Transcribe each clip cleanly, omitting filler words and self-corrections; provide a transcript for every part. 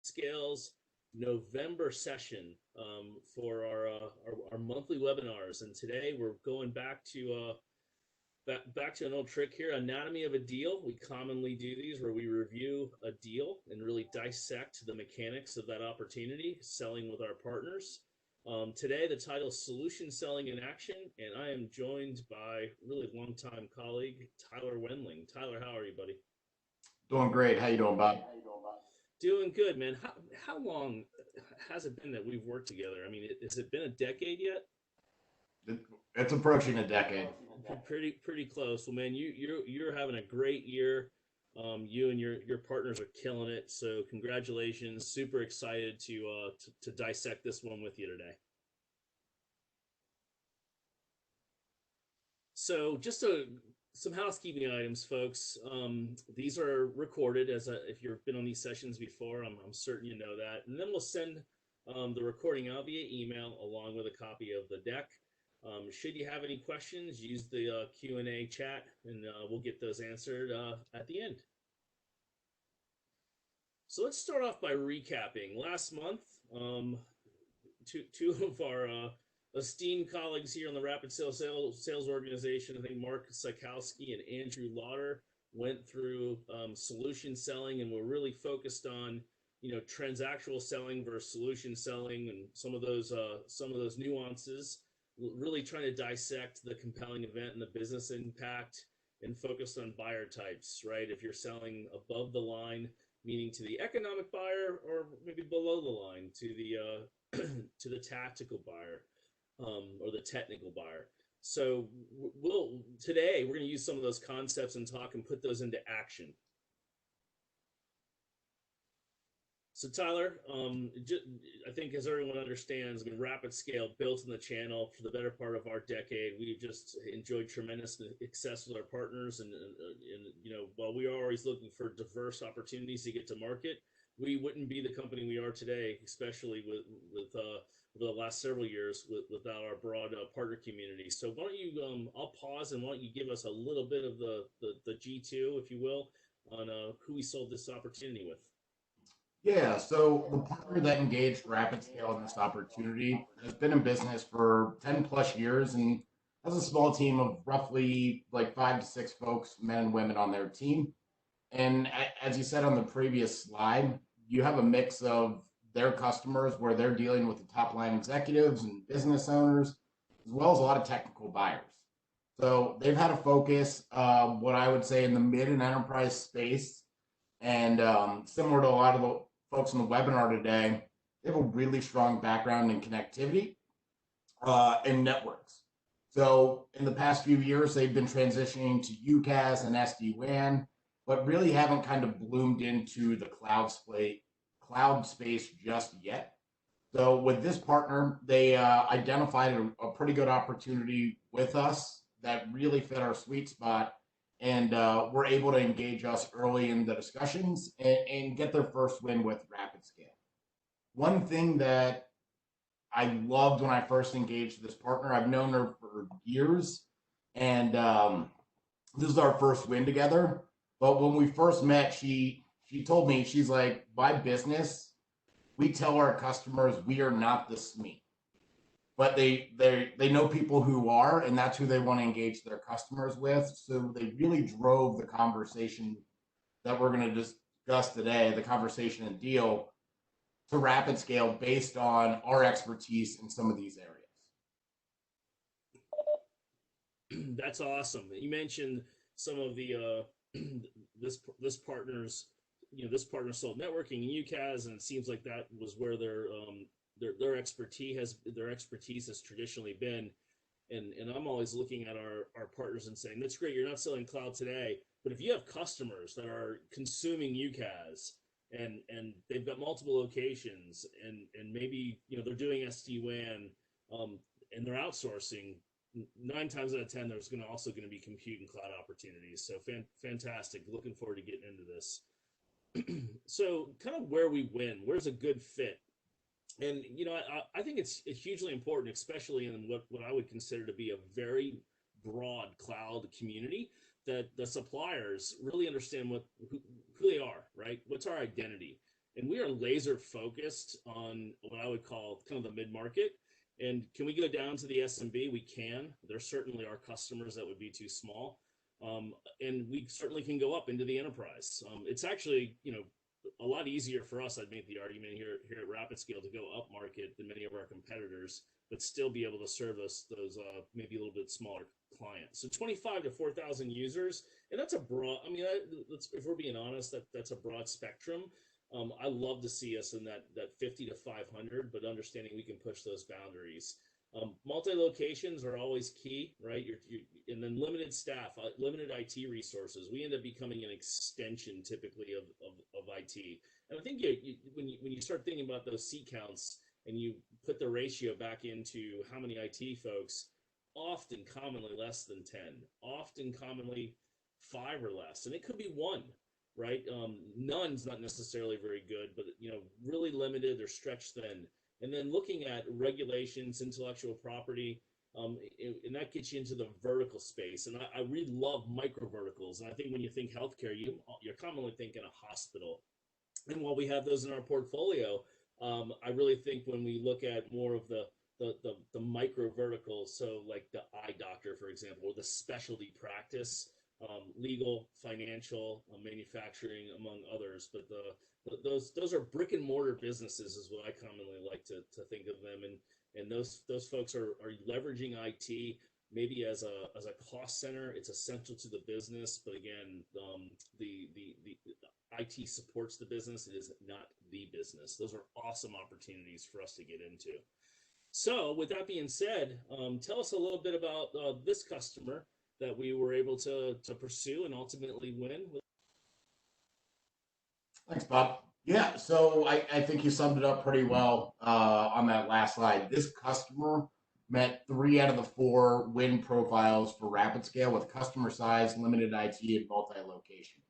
Scale's November session for our monthly webinars, and today we're going back to an old trick here, anatomy of a deal. We commonly do these where we review a deal and really dissect the mechanics of that opportunity, selling with our partners. Today, the title is Solution Selling in Action, and I am joined by really longtime colleague, Tyler Wendling. Tyler, how are you, buddy? Doing great. How you doing, Bob? Doing good, man. How long has it been that we've worked together? I mean, has it been a decade yet? It's approaching a decade. Pretty close. Well, man, you're having a great year. You and your partners are killing it. So congratulations. Super excited to dissect this one with you today. So just some housekeeping items, folks. These are recorded if you've been on these sessions before. I'm certain you know that. And then we'll send the recording out via email along with a copy of the deck. Should you have any questions, use the Q&A chat, and we'll get those answered at the end. So let's start off by recapping. Last month, two of our esteemed colleagues here on the Rapid Sales Organization, I think Mark Sikowski and Andrew Lauder, went through solution selling, and we're really focused on transactional selling versus solution selling, and some of those nuances. Really trying to dissect the compelling event and the business impact, and focus on buyer types, right? If you're selling above the line, meaning to the economic buyer, or maybe below the line to the to the tactical buyer or the technical buyer. So today we're going to use some of those concepts and talk and put those into action. So Tyler, I think as everyone understands, I mean, Rapid Scale built in the channel for the better part of our decade. We've just enjoyed tremendous success with our partners, and while we are always looking for diverse opportunities to get to market, we wouldn't be the company we are today, especially with the last several years without our broad partner community. So why don't you, I'll pause, and why don't you give us a little bit of the G2, if you will, on who we sold this opportunity with. Yeah, so the partner that engaged Rapid Scale in this opportunity has been in business for 10 plus years and has a small team of roughly like 5 to 6 folks, men and women on their team. And as you said on the previous slide, you have a mix of their customers where they're dealing with the top line executives and business owners, as well as a lot of technical buyers. So they've had a focus, what I would say, in the mid and enterprise space. And similar to a lot of the folks in the webinar today, they have a really strong background in connectivity and networks. So in the past few years, they've been transitioning to UCaaS and SD-WAN, but really haven't kind of bloomed into the cloud space just yet. So with this partner, they identified a pretty good opportunity with us that really fit our sweet spot, and were able to engage us early in the discussions and get their first win with Rapid Scale. One thing that I loved when I first engaged this partner, I've known her for years, and this is our first win together. But when we first met, she told me, she's like, by business, we tell our customers we are not the SME. But they know people who are, and that's who they want to engage their customers with. So they really drove the conversation that we're going to discuss today, the conversation and deal, to Rapid Scale based on our expertise in some of these areas. That's awesome. You mentioned some of the this partner's this partner sold networking and UCaaS, and it seems like that was where their expertise has traditionally been. And I'm always looking at our partners and saying, that's great, you're not selling cloud today, but if you have customers that are consuming UCaaS and they've got multiple locations and maybe they're doing SD-WAN and they're outsourcing, 9 times out of 10 there's also going to be compute and cloud opportunities. So fantastic. Looking forward to getting into this. So kind of where we win, where's a good fit? And I think it's hugely important, especially in what I would consider to be a very broad cloud community, that the suppliers really understand who they are, right? What's our identity? and we are laser focused on what I would call kind of the mid-market. And can we go down to the SMB? We can. There certainly are customers that would be too small. And we certainly can go up into the enterprise. It's actually, a lot easier for us, I'd make the argument here at Rapid Scale, to go up market than many of our competitors, but still be able to serve those maybe a little bit smaller clients. So 25 to 4,000 users, and that's a broad. I mean, if we're being honest, that's a broad spectrum. I love to see us in that 50 to 500, but understanding we can push those boundaries. Multi-locations are always key, right? And then limited staff, limited IT resources. We end up becoming an extension typically of IT. And I think when you start thinking about those seat counts and you put the ratio back into how many IT folks, often commonly less than 10, often commonly 5 or less, and it could be 1. Right? None's not necessarily very good, but really limited. They're stretched thin. And then looking at regulations, intellectual property, and that gets you into the vertical space. And I really love micro verticals. And I think when you think healthcare, you're commonly thinking a hospital. And while we have those in our portfolio, I really think when we look at more of the micro verticals, so like the eye doctor, for example, or the specialty practice, legal, financial, manufacturing, among others. But those are brick and mortar businesses, is what I commonly like to think of them. And those folks are leveraging IT maybe as a cost center. It's essential to the business, but again, the IT supports the business. It is not the business. Those are awesome opportunities for us to get into. So with that being said, tell us a little bit about this customer that we were able to pursue and ultimately win. Thanks, Bob. Yeah, so I think you summed it up pretty well on that last slide. This customer met 3 out of the 4 win profiles for Rapid Scale with customer size, limited IT, and multi-location.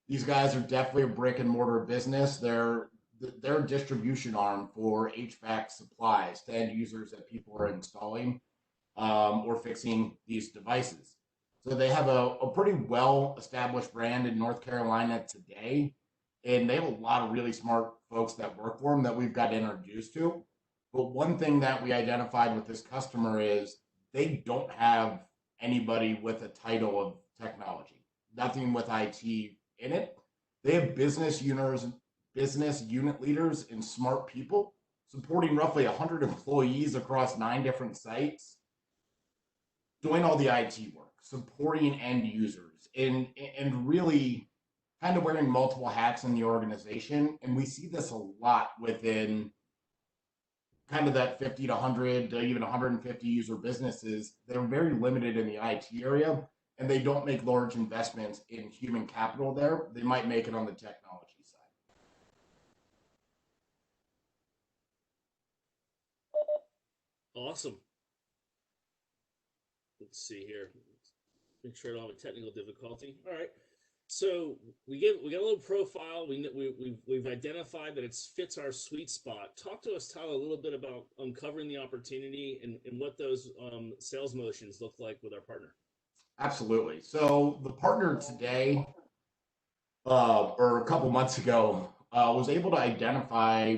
These guys are definitely a brick and mortar business. They're a distribution arm for HVAC supplies to end users that people are installing or fixing these devices. So they have a pretty well-established brand in North Carolina today, and they have a lot of really smart folks that work for them that we've got introduced to. But one thing that we identified with this customer is they don't have anybody with a title of technology, nothing with IT in it. They have business unit leaders and smart people supporting roughly 100 employees across 9 different sites, doing all the IT work, supporting end users, and really kind of wearing multiple hats in the organization. And we see this a lot within kind of that 50 to 100 to even 150 user businesses. They're very limited in the IT area, and they don't make large investments in human capital there. They might make it on the technology side. Awesome. Let's see here. Make sure I don't have a technical difficulty. All right. So we got a little profile. We've identified that it fits our sweet spot. Talk to us, Tyler, a little bit about uncovering the opportunity and what those sales motions look like with our partner. Absolutely. So the partner today, or a couple months ago, was able to identify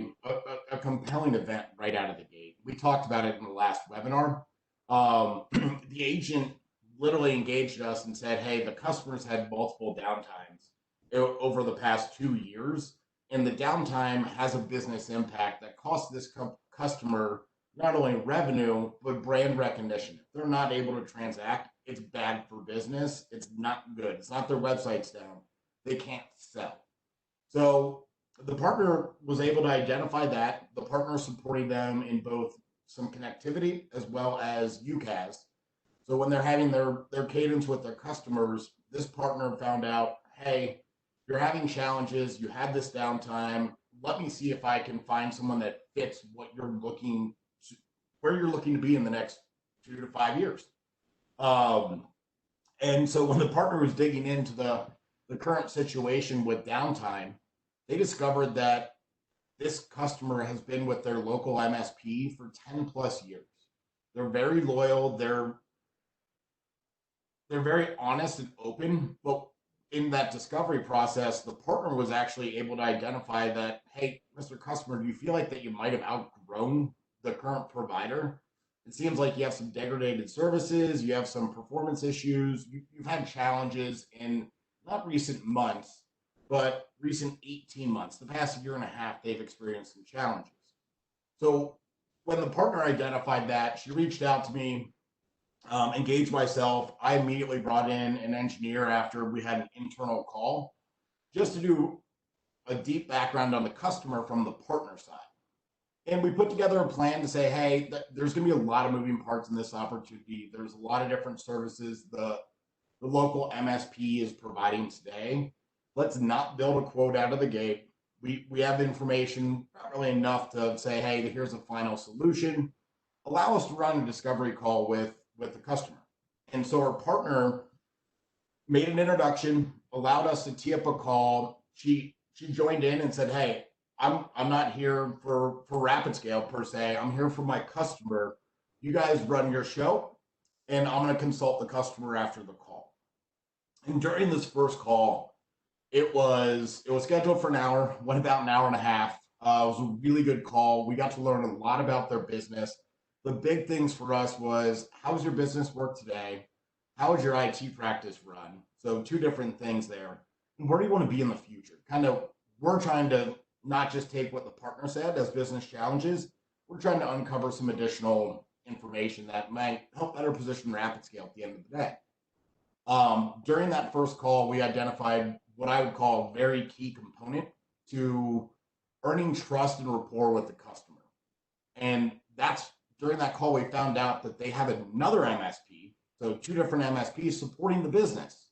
a compelling event right out of the gate. We talked about it in the last webinar. The agent literally engaged us and said, hey, the customers had multiple downtimes over the past 2 years, and the downtime has a business impact that costs this customer not only revenue, but brand recognition. If they're not able to transact, it's bad for business. It's not good. It's not their website's down. They can't sell. So the partner was able to identify that. The partner supporting them in both some connectivity as well as UCaaS. So when they're having their cadence with their customers, this partner found out, hey, you're having challenges, you had this downtime. Let me see if I can find someone that fits what you're looking to, where you're looking to be in the next 2 to 5 years. And so when the partner was digging into the current situation with downtime, they discovered that this customer has been with their local MSP for 10 plus years. They're very loyal. They're very honest and open, but in that discovery process, the partner was actually able to identify that, hey, Mr. Customer, do you feel like that you might have outgrown the current provider? It seems like you have some degraded services, you have some performance issues, you've had challenges in not recent months, but recent 18 months. The past year and a half, they've experienced some challenges. So when the partner identified that, she reached out to me, engaged myself. I immediately brought in an engineer after we had an internal call just to do a deep background on the customer from the partner side. And we put together a plan to say, hey, there's going to be a lot of moving parts in this opportunity. There's a lot of different services the local MSP is providing today. Let's not build a quote out of the gate. We have information, not really enough to say, hey, here's a final solution. Allow us to run a discovery call with the customer. And so our partner made an introduction, allowed us to tee up a call. She joined in and said, hey, I'm not here for Rapid Scale per se. I'm here for my customer. You guys run your show, and I'm going to consult the customer after the call. And during this first call, it was scheduled for an hour, went about an hour and a half. It was a really good call. We got to learn a lot about their business. The big things for us was, how's your business work today? How is your IT practice run? So two different things there. And where do you want to be in the future? Kind of, we're trying to not just take what the partner said as business challenges. We're trying to uncover some additional information that might help better position Rapid Scale at the end of the day. During that first call, we identified what I would call a very key component to earning trust and rapport with the customer. And that's during that call, we found out that they have another MSP, so two different MSPs supporting the business.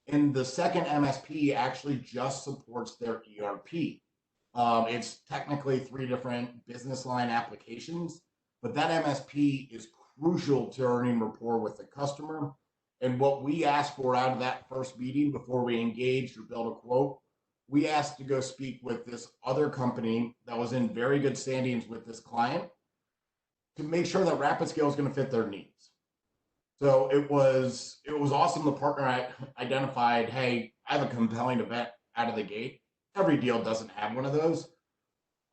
And the second MSP actually just supports their ERP. It's technically three different business line applications, but that MSP is crucial to earning rapport with the customer. And what we asked for out of that first meeting before we engaged or built a quote, we asked to go speak with this other company that was in very good standings with this client to make sure that Rapid Scale is going to fit their needs. So it was awesome. The partner identified, hey, I have a compelling event out of the gate. Every deal doesn't have one of those.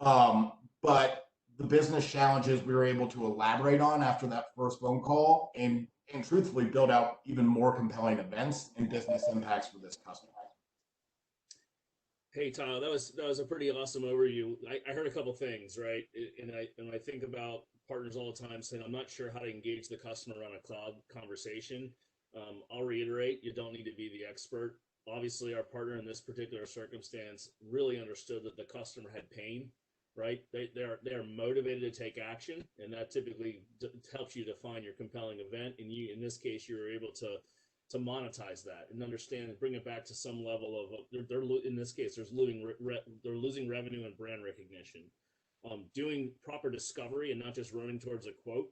But the business challenges we were able to elaborate on after that first phone call and truthfully build out even more compelling events and business impacts for this customer. Hey, Tyler, that was a pretty awesome overview. I heard a couple things, right? And I think about partners all the time saying, I'm not sure how to engage the customer on a cloud conversation. I'll reiterate, you don't need to be the expert. Obviously, our partner in this particular circumstance really understood that the customer had pain, right? They're motivated to take action, and that typically helps you define your compelling event. And you, in this case, you were able to monetize that and understand and bring it back to some level of they're in this case they're losing revenue and brand recognition. Doing proper discovery and not just running towards a quote.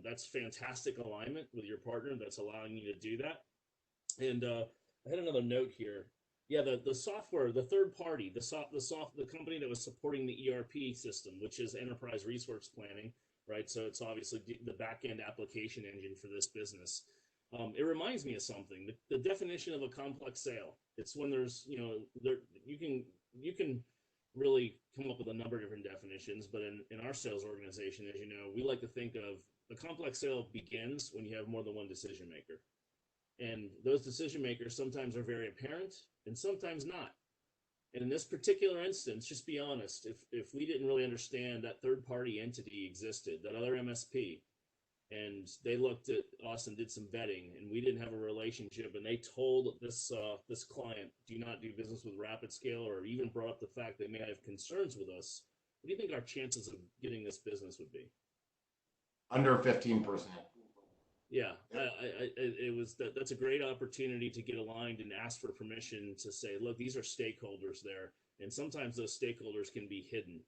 That's fantastic alignment with your partner that's allowing you to do that. And I had another note here. Yeah, the software, the third party, the company that was supporting the ERP system, which is enterprise resource planning, right? So it's obviously the back end application engine for this business. It reminds me of something. The definition of a complex sale. It's when there's, you can really come up with a number of different definitions, but in our sales organization, as you know, we like to think of the complex sale begins when you have more than one decision maker. And those decision makers sometimes are very apparent and sometimes not. And in this particular instance, just be honest, if we didn't really understand that third party entity existed, that other MSP, and they looked at us and did some vetting, and we didn't have a relationship, and they told this client, do not do business with Rapid Scale, or even brought up the fact they may have concerns with us, what do you think our chances of getting this business would be? Under 15%. Yeah, that's a great opportunity to get aligned and ask for permission to say, look, these are stakeholders there, and sometimes those stakeholders can be hidden,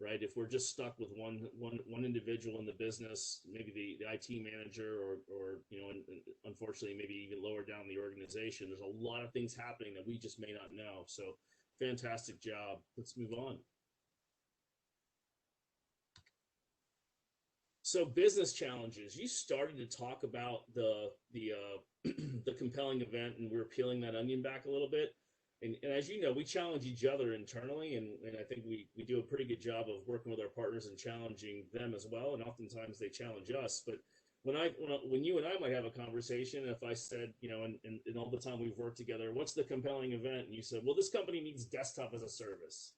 right? If we're just stuck with one individual in the business, maybe the IT manager, or and unfortunately maybe even lower down the organization, there's a lot of things happening that we just may not know. So fantastic job. Let's move on. So business challenges. You started to talk about the compelling event, and we're peeling that onion back a little bit. And as you know, we challenge each other internally, and I think we do a pretty good job of working with our partners and challenging them as well. And oftentimes they challenge us. But when you and I might have a conversation, if I said, and all the time we've worked together, what's the compelling event? And you said, well, this company needs desktop as a service.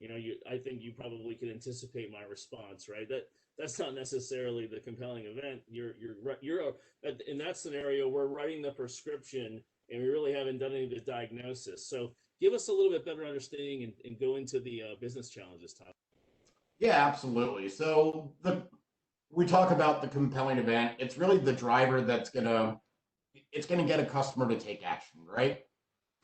I think you probably can anticipate my response, right? That's not necessarily the compelling event. In that scenario, we're writing the prescription, and we really haven't done any of the diagnosis. So give us a little bit better understanding and go into the business challenges, Tyler. Yeah, absolutely. So we talk about the compelling event. It's really the driver it's gonna get a customer to take action, right?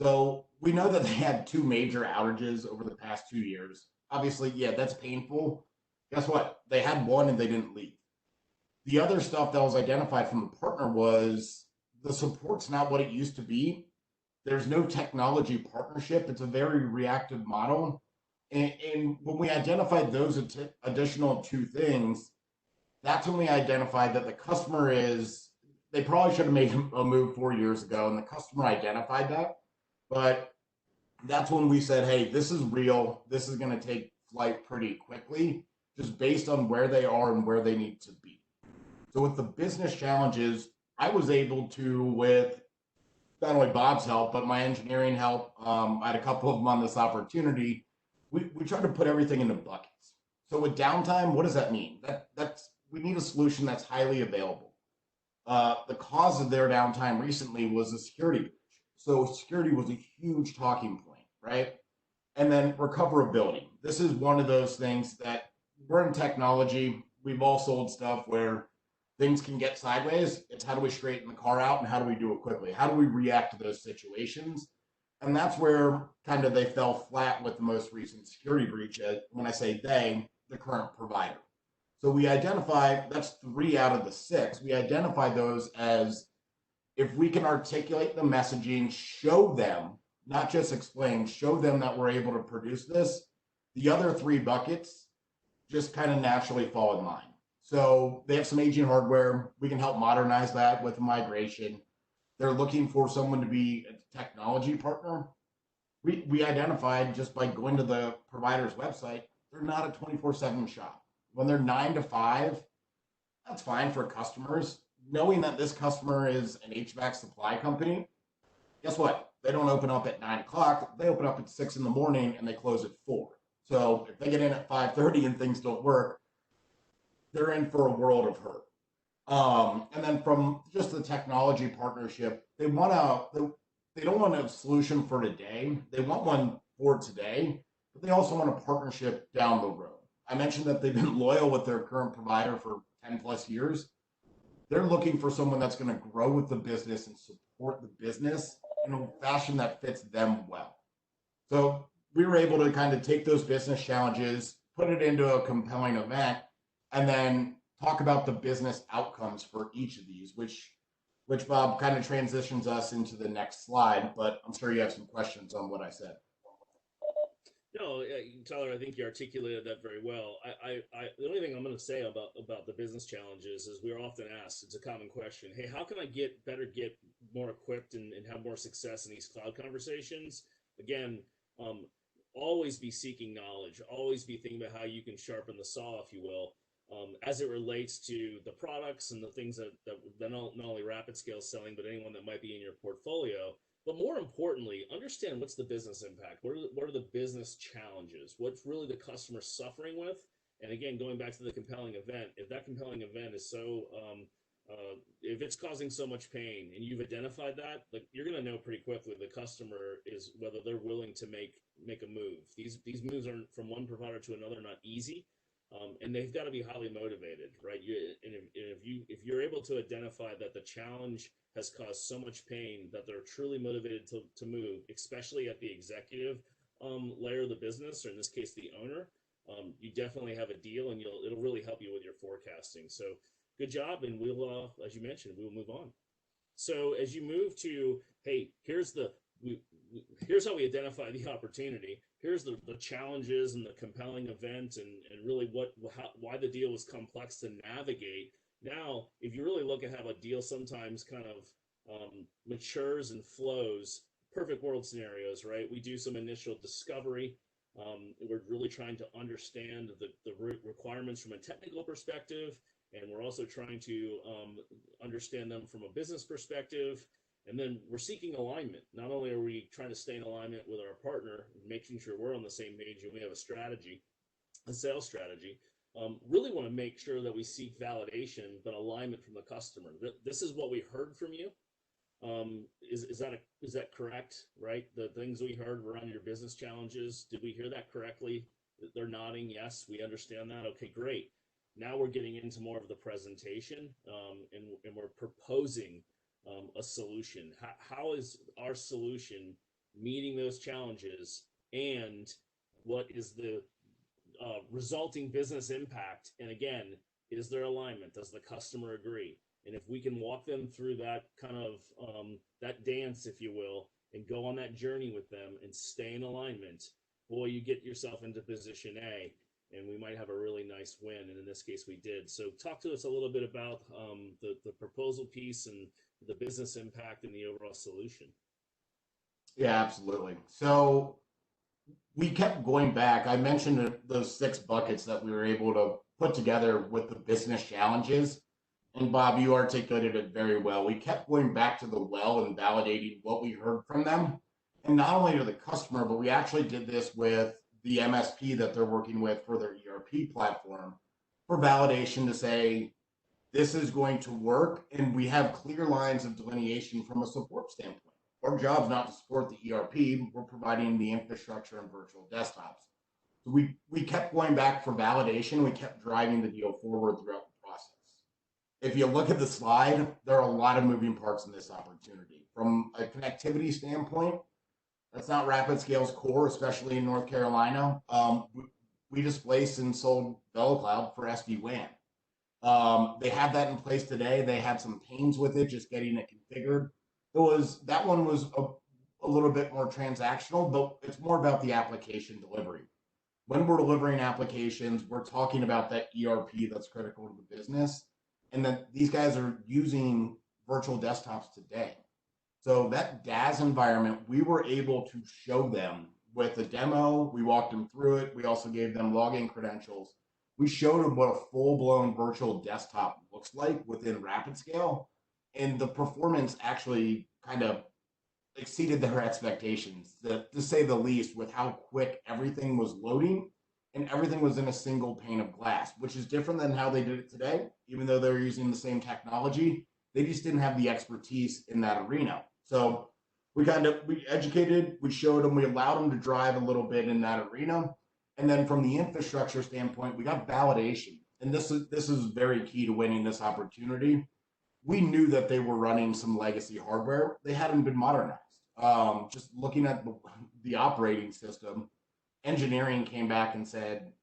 So we know that they had two major outages over the past 2 years. Obviously, yeah, that's painful. Guess what? They had one and they didn't leave. The other stuff that was identified from the partner was the support's not what it used to be. There's no technology partnership. It's a very reactive model. And when we identified those additional two things, that's when we identified that the customer they probably should have made a move 4 years ago, and the customer identified that. But that's when we said, hey, this is real. This is going to take flight pretty quickly, just based on where they are and where they need to be. So with the business challenges, I was able to, with not only Bob's help, but my engineering help, I had a couple of them on this opportunity. We tried to put everything into buckets. So with downtime, what does that mean? We need a solution that's highly available. The cause of their downtime recently was a security breach. So security was a huge talking point, right? And then recoverability. This is one of those things that we're in technology. We've all sold stuff where things can get sideways. It's how do we straighten the car out and how do we do it quickly? How do we react to those situations? And that's where kind of they fell flat with the most recent security breach. When I say they, the current provider. So we identify, that's 3 out of the 6. We identify those as, if we can articulate the messaging, show them, not just explain, show them that we're able to produce this, the other 3 buckets just kind of naturally fall in line. So they have some aging hardware. We can help modernize that with migration. They're looking for someone to be a technology partner. We identified just by going to the provider's website, they're not a 24/7 shop. When they're 9 to 5, that's fine for customers. Knowing that this customer is an HVAC supply company, guess what? They don't open up at 9 o'clock. They open up at 6 in the morning and they close at 4. So if they get in at 5:30 and things don't work, they're in for a world of hurt. And then from just the technology partnership, they don't want a solution for today. They want one for today, but they also want a partnership down the road. I mentioned that they've been loyal with their current provider for 10 plus years. They're looking for someone that's going to grow with the business and support the business in a fashion that fits them well. So we were able to kind of take those business challenges, put it into a compelling event, and then talk about the business outcomes for each of these, which Bob kind of transitions us into the next slide, but I'm sure you have some questions on what I said. No, Tyler, I think you articulated that very well. The only thing I'm going to say about the business challenges is we're often asked, it's a common question, hey, how can I get more equipped and have more success in these cloud conversations? Again, always be seeking knowledge, always be thinking about how you can sharpen the saw, if you will, as it relates to the products and the things that not only Rapid Scale selling, but anyone that might be in your portfolio. But more importantly, understand what's the business impact. What are the business challenges? What's really the customer suffering with? And again, going back to the compelling event, if that compelling event is so, if it's causing so much pain and you've identified that, like, you're going to know pretty quickly the customer is whether they're willing to make a move. These moves are from one provider to another not easy. And they've got to be highly motivated, right? If you're able to identify that the challenge has caused so much pain that they're truly motivated to move, especially at the executive layer of the business, or in this case, the owner, you definitely have a deal, and it'll really help you with your forecasting. So good job, and we'll, as you mentioned, we'll move on. So as you move to, hey, here's how we identify the opportunity. here's the challenges and the compelling event, and really why the deal was complex to navigate. Now, if you really look at how a deal sometimes kind of matures and flows, perfect world scenarios, right? We do some initial discovery. We're really trying to understand the requirements from a technical perspective, and we're also trying to understand them from a business perspective. And then we're seeking alignment. Not only are we trying to stay in alignment with our partner, making sure we're on the same page and we have a strategy, a sales strategy, really want to make sure that we seek validation, but alignment from the customer. This is what we heard from you. Is that correct? Right? The things we heard were on your business challenges. Did we hear that correctly? They're nodding. Yes, we understand that. Okay, great. Now we're getting into more of the presentation, and we're proposing a solution. How is our solution meeting those challenges, and what is the resulting business impact? And again, is there alignment? Does the customer agree? And if we can walk them through that kind of that dance, if you will, and go on that journey with them and stay in alignment, boy, you get yourself into position A, and we might have a really nice win. And in this case, we did. So talk to us a little bit about the proposal piece and the business impact and the overall solution. Yeah, absolutely. So we kept going back. I mentioned those 6 buckets that we were able to put together with the business challenges. And Bob, you articulated it very well. We kept going back to the well and validating what we heard from them. And not only to the customer, but we actually did this with the MSP that they're working with for their ERP platform for validation to say, this is going to work, and we have clear lines of delineation from a support standpoint. Our job's not to support the ERP, we're providing the infrastructure and virtual desktops. So we kept going back for validation, we kept driving the deal forward throughout the process. If you look at the slide, there are a lot of moving parts in this opportunity. From a connectivity standpoint, that's not RapidScale's core, especially in North Carolina. We displaced and sold VeloCloud for SD-WAN. They have that in place today. They had some pains with it, just getting it configured. That one was a little bit more transactional, but it's more about the application delivery. When we're delivering applications, we're talking about that ERP that's critical to the business, and then these guys are using virtual desktops today. So that DaaS environment, we were able to show them with a demo. We walked them through it. We also gave them login credentials. We showed them what a full-blown virtual desktop looks like within RapidScale, and the performance actually kind of exceeded their expectations, to say the least, with how quick everything was loading and everything was in a single pane of glass, which is different than how they did it today. Even though they're using the same technology, they just didn't have the expertise in that arena. So we educated, we showed them, we allowed them to drive a little bit in that arena. And then from the infrastructure standpoint, we got validation. And this is very key to winning this opportunity. We knew that they were running some legacy hardware. They hadn't been modernized. Just looking at the operating system, engineering came back and said,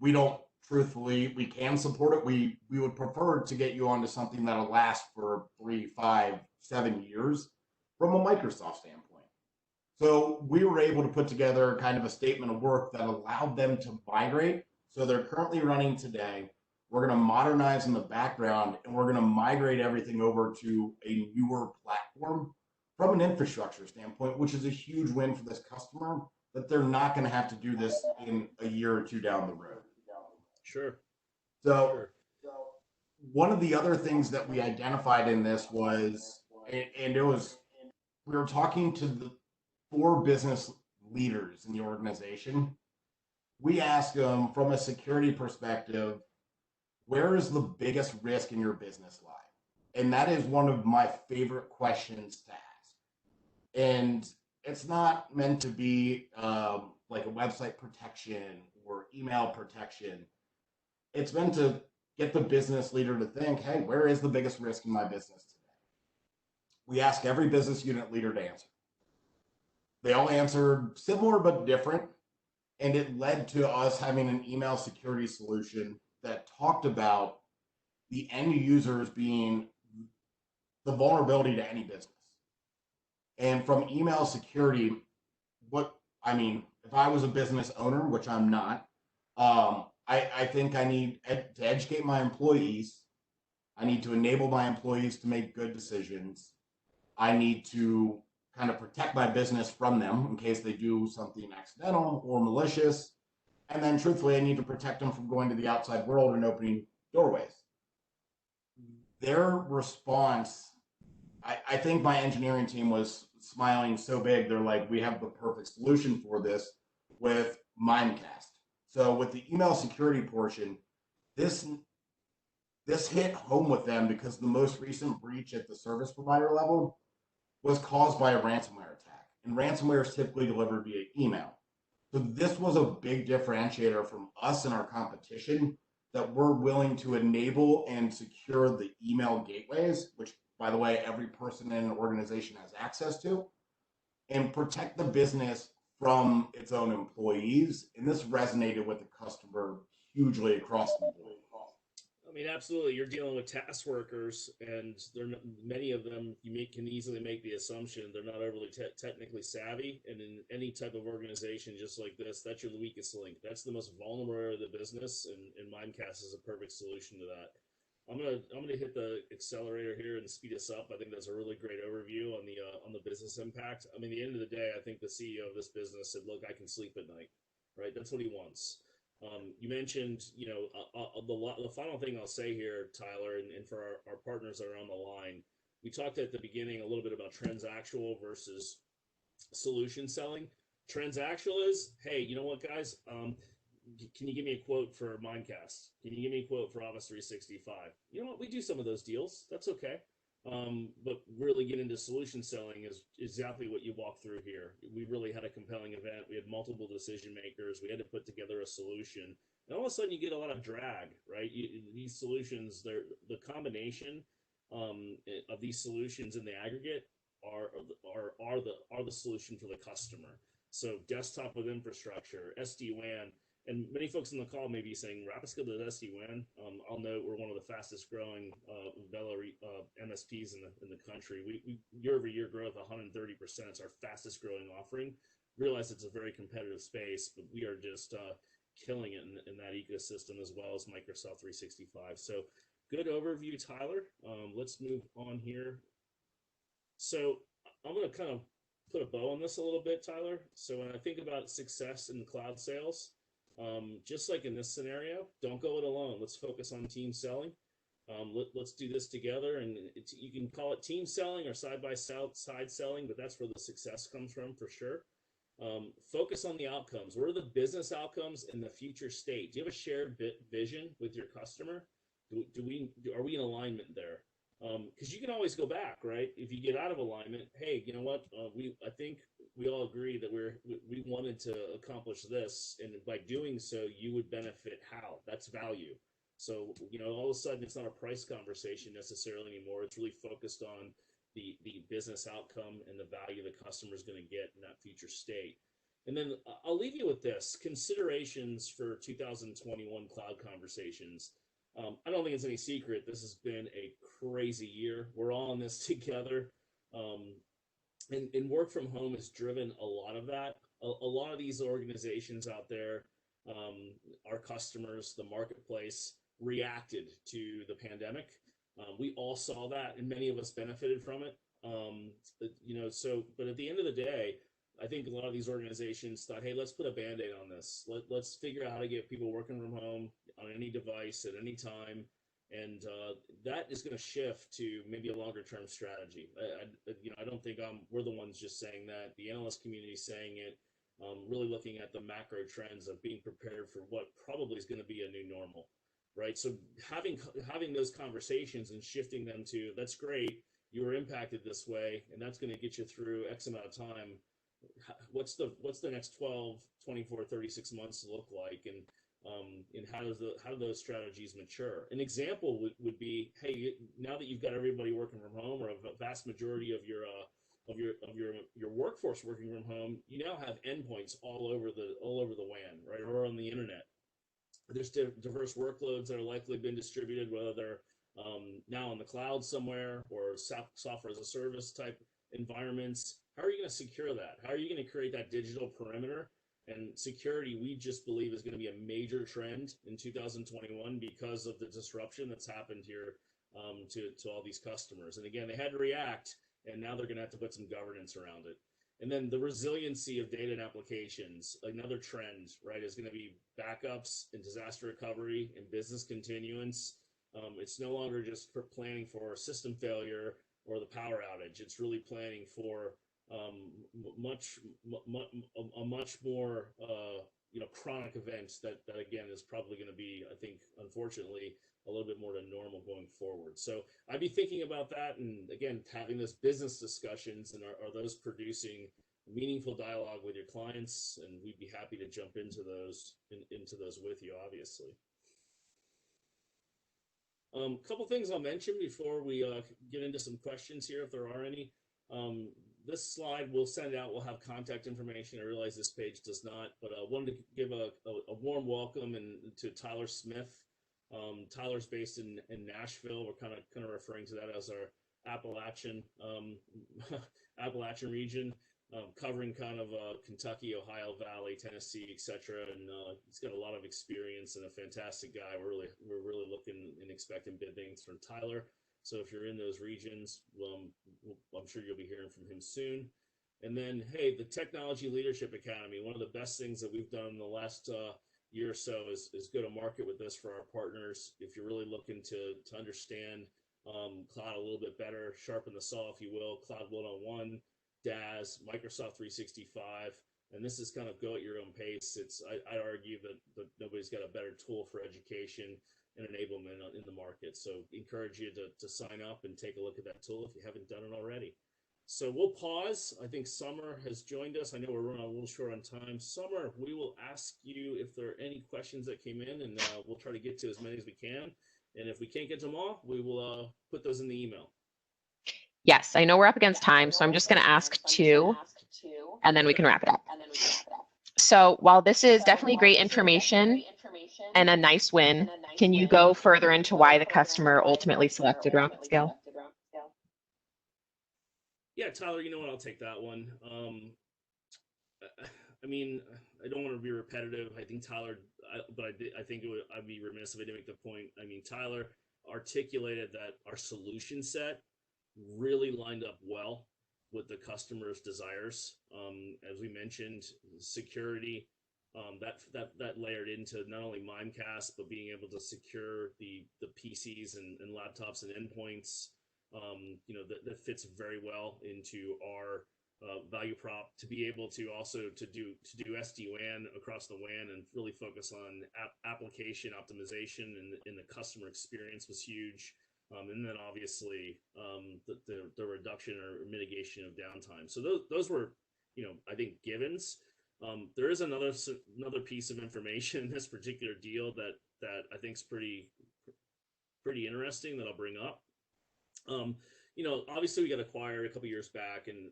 we can support it. We would prefer to get you onto something that'll last for 3, 5, 7 years from a Microsoft standpoint. So we were able to put together kind of a statement of work that allowed them to migrate. So they're currently running today. We're going to modernize in the background, and we're going to migrate everything over to a newer platform from an infrastructure standpoint, which is a huge win for this customer, that they're not going to have to do this in a year or 2 down the road. Sure. So one of the other things that we identified in this was, and it was, we were talking to the 4 business leaders in the organization. We asked them from a security perspective, where is the biggest risk in your business lie? And that is one of my favorite questions to ask. And it's not meant to be like a website protection or email protection. It's meant to get the business leader to think, hey, where is the biggest risk in my business today? We ask every business unit leader to answer. They all answered similar but different. And it led to us having an email security solution that talked about the end users being the vulnerability to any business. And from email security, what I mean, if I was a business owner, which I'm not, I think I need to educate my employees. I need to enable my employees to make good decisions. I need to kind of protect my business from them in case they do something accidental or malicious. And then, truthfully, I need to protect them from going to the outside world and opening doorways. Their response, I think my engineering team was smiling so big. They're like, we have the perfect solution for this with Mimecast. So with the email security portion, this this hit home with them because the most recent breach at the service provider level was caused by a ransomware attack. And ransomware is typically delivered via email. So this was a big differentiator from us and our competition, that we're willing to enable and secure the email gateways, which, by the way, every person in an organization has access to, and protect the business from its own employees. And this resonated with the customer hugely across the board. I mean, absolutely. You're dealing with task workers, and many of them can easily make the assumption they're not overly technically savvy. And in any type of organization just like this, that's your weakest link. That's the most vulnerable area of the business, and Mimecast is a perfect solution to that. I'm gonna hit the accelerator here and speed us up. I think that's a really great overview on the business impact. I mean, at the end of the day, I think the CEO of this business said, "Look, I can sleep at night." Right? That's what he wants. You mentioned, the final thing I'll say here, Tyler, and for our partners that are on the line, we talked at the beginning a little bit about transactional versus solution selling. Transactional is, hey, you know what, guys? Can you give me a quote for Mimecast? Can you give me a quote for Office 365? You know what? We do some of those deals. That's okay. But really get into solution selling is exactly what you walk through here. We really had a compelling event. We had multiple decision makers. We had to put together a solution. And all of a sudden you get a lot of drag, right? These solutions, the combination of these solutions in the aggregate are the solution for the customer. So desktop with infrastructure, SD-WAN, and many folks on the call may be saying, Rapiscope does SD-WAN. I'll note we're one of the fastest growing VELA MSPs in the country. We year-over-year growth, 130%. It's our fastest growing offering. Realize it's a very competitive space, but we are just killing it in that ecosystem, as well as Microsoft 365. So good overview, Tyler. Let's move on here. So I'm going to kind of put a bow on this a little bit, Tyler. So when I think about success in cloud sales, just like in this scenario, don't go it alone. Let's focus on team selling. Let's do this together, and you can call it team selling or side selling, but that's where the success comes from for sure. Focus on the outcomes. What are the business outcomes in the future state? Do you have a shared vision with your customer? Are we in alignment there? Because you can always go back, right? If you get out of alignment, hey, you know what? I think we all agree that we wanted to accomplish this, and by doing so, you would benefit. How? That's value. So, all of a sudden, it's not a price conversation necessarily anymore. It's really focused on the business outcome and the value the customer is going to get in that future state. And then I'll leave you with this: considerations for 2021 cloud conversations. I don't think it's any secret. This has been a crazy year. We're all in this together. And work from home has driven a lot of that. A lot of these organizations out there, our customers, the marketplace, reacted to the pandemic. We all saw that, and many of us benefited from it. But at the end of the day, I think a lot of these organizations thought, hey, let's put a Band-Aid on this. Let's figure out how to get people working from home on any device at any time. And that is going to shift to maybe a longer term strategy. I don't think we're the ones just saying that. The analyst community is saying it, really looking at the macro trends of being prepared for what probably is going to be a new normal, right? So having those conversations and shifting them to, that's great, you were impacted this way, and that's going to get you through X amount of time. What's the next 12, 24, 36 months look like, and how do those strategies mature? An example would be, hey, now that you've got everybody working from home, or a vast majority of your workforce working from home, you now have endpoints all over the WAN, right, or on the internet. There's diverse workloads that are likely been distributed, whether they're now in the cloud somewhere or software as a service type environments. how are you going to secure that? How are you going to create that digital perimeter? And security, we just believe, is going to be a major trend in 2021 because of the disruption that's happened here to all these customers. And again, they had to react, and now they're going to have to put some governance around it. And then the resiliency of data and applications, another trend, right, is going to be backups and disaster recovery and business continuance. It's no longer just for planning for system failure or the power outage. It's really planning for a much more chronic event that again is probably going to be, I think, unfortunately, a little bit more than normal going forward. So I'd be thinking about that, and again, having those business discussions, and are those producing meaningful dialogue with your clients? And we'd be happy to jump into those with you, obviously. A couple things I'll mention before we get into some questions here, if there are any. This slide we'll send out. We'll have contact information. I realize this page does not, but I wanted to give a warm welcome to Tyler Smith. Tyler's based in Nashville. We're kind of referring to that as our Appalachian Appalachian region, covering kind of Kentucky, Ohio Valley, Tennessee, etc. And he's got a lot of experience and a fantastic guy. We're really looking and expecting big things from Tyler. So if you're in those regions, I'm sure you'll be hearing from him soon. And then, hey, the Technology Leadership Academy, one of the best things that we've done in the last year or so is go to market with this for our partners. If you're really looking to understand cloud a little bit better, sharpen the saw, if you will, Cloud 101, DAS, Microsoft 365, and this is kind of go at your own pace. I'd argue that nobody's got a better tool for education and enablement in the market. So encourage you to sign up and take a look at that tool if you haven't done it already. So we'll pause. I think Summer has joined us. I know we're running a little short on time. Summer, we will ask you if there are any questions that came in, and we'll try to get to as many as we can. And if we can't get to them all, we will put those in the email. Yes, I know we're up against time, so I'm just going to ask two, and then we can wrap it up. So while this is definitely great information and a nice win, can you go further into why the customer ultimately selected RapidScale? Yeah, Tyler, you know what? I'll take that one. I mean, I don't want to be repetitive. I think Tyler, I think I'd be remiss if I didn't make the point. I mean, Tyler articulated that our solution set really lined up well with the customer's desires. As we mentioned, security, that layered into not only Mimecast, but being able to secure the PCs and laptops and endpoints. That fits very well into our value prop, to be able to also to do SD-WAN across the WAN and really focus on application optimization, and the customer experience was huge. And then obviously the reduction or mitigation of downtime. So those were, I think, givens. There is another piece of information in this particular deal that I think is pretty interesting that I'll bring up. Obviously we got acquired a couple years back, and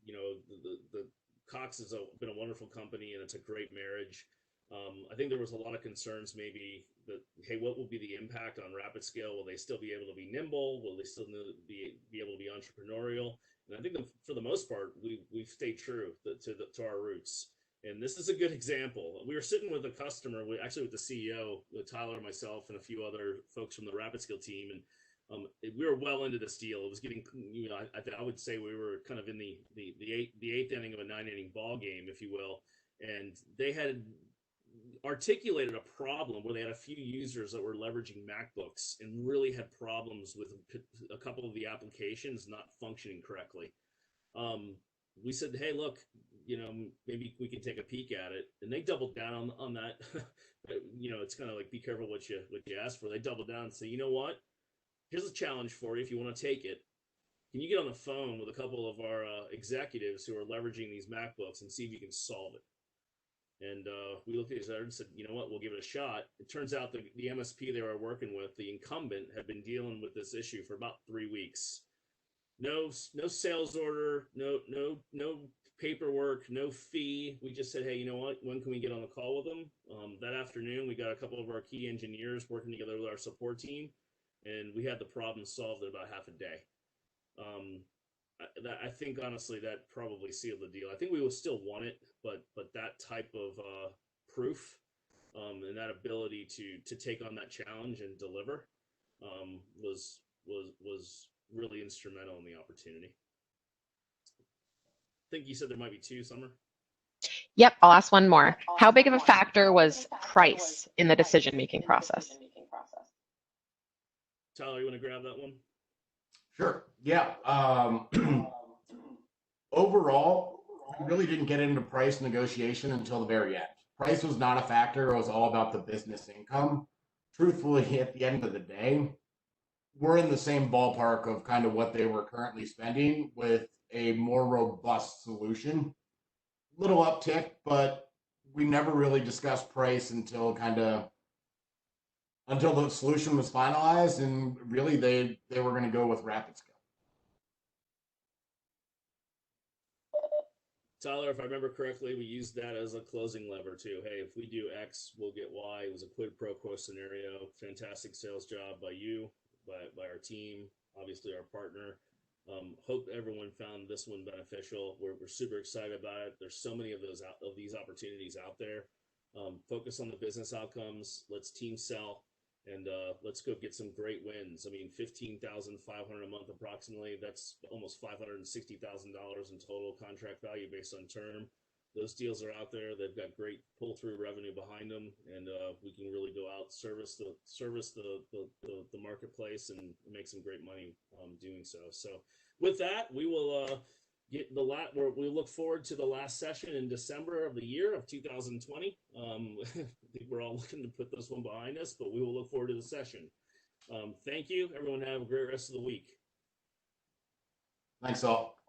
the Cox has been a wonderful company, and it's a great marriage. I think there was a lot of concerns maybe that, hey, what will be the impact on RapidScale? Will they still be able to be nimble? Will they still be able to be entrepreneurial? And I think that for the most part, we've stayed true to our roots. And this is a good example. We were sitting with a customer, actually with the CEO, with Tyler, myself, and a few other folks from the RapidScale team, and we were well into this deal. It was getting, I would say we were kind of in the eighth inning of a 9-inning ball game, if you will. And they had articulated a problem where they had a few users that were leveraging MacBooks and really had problems with a couple of the applications not functioning correctly. We said, hey, look, maybe we can take a peek at it. And they doubled down on that. It's kind of like, be careful what you ask for. They doubled down and say, you know what? Here's a challenge for you if you want to take it. Can you get on the phone with a couple of our executives who are leveraging these MacBooks and see if you can solve it? And we looked at each other and said, you know what, we'll give it a shot. It turns out the MSP they were working with, the incumbent, had been dealing with this issue for about 3 weeks. No sales order, no paperwork, no fee. We just said, hey, you know what, when can we get on the call with them? That afternoon, we got a couple of our key engineers working together with our support team, and we had the problem solved in about half a day. I think honestly that probably sealed the deal. I think we would still want it, but that type of proof and that ability to take on that challenge and deliver was really instrumental in the opportunity. I think you said there might be two, Summer. Yep, I'll ask one more. How big of a factor was price in the decision-making process? Tyler, you want to grab that one? Sure. Yeah. Overall, we really didn't get into price negotiation until the very end. Price was not a factor. It was all about the business income. Truthfully, at the end of the day, we're in the same ballpark of kind of what they were currently spending with a more robust solution. Little uptick, but we never really discussed price until the solution was finalized, and really they were going to go with rapid scale. Tyler, if I remember correctly, we used that as a closing lever too. Hey, if we do X, we'll get Y. It was a quid pro quo scenario. Fantastic sales job by you, by our team, obviously our partner. Hope everyone found this one beneficial. We're super excited about it. There's so many of these opportunities out there. Focus on the business outcomes. Let's team sell, and let's go get some great wins. I mean, $15,500 a month approximately. That's almost $560,000 in total contract value based on term. Those deals are out there. They've got great pull-through revenue behind them, and we can really go out service the marketplace and make some great money doing so. So, with that, we will we look forward to the last session in December of the year of 2020. I think we're all looking to put this one behind us, but we will look forward to the session. Thank you, everyone. Have a great rest of the week. Thanks all.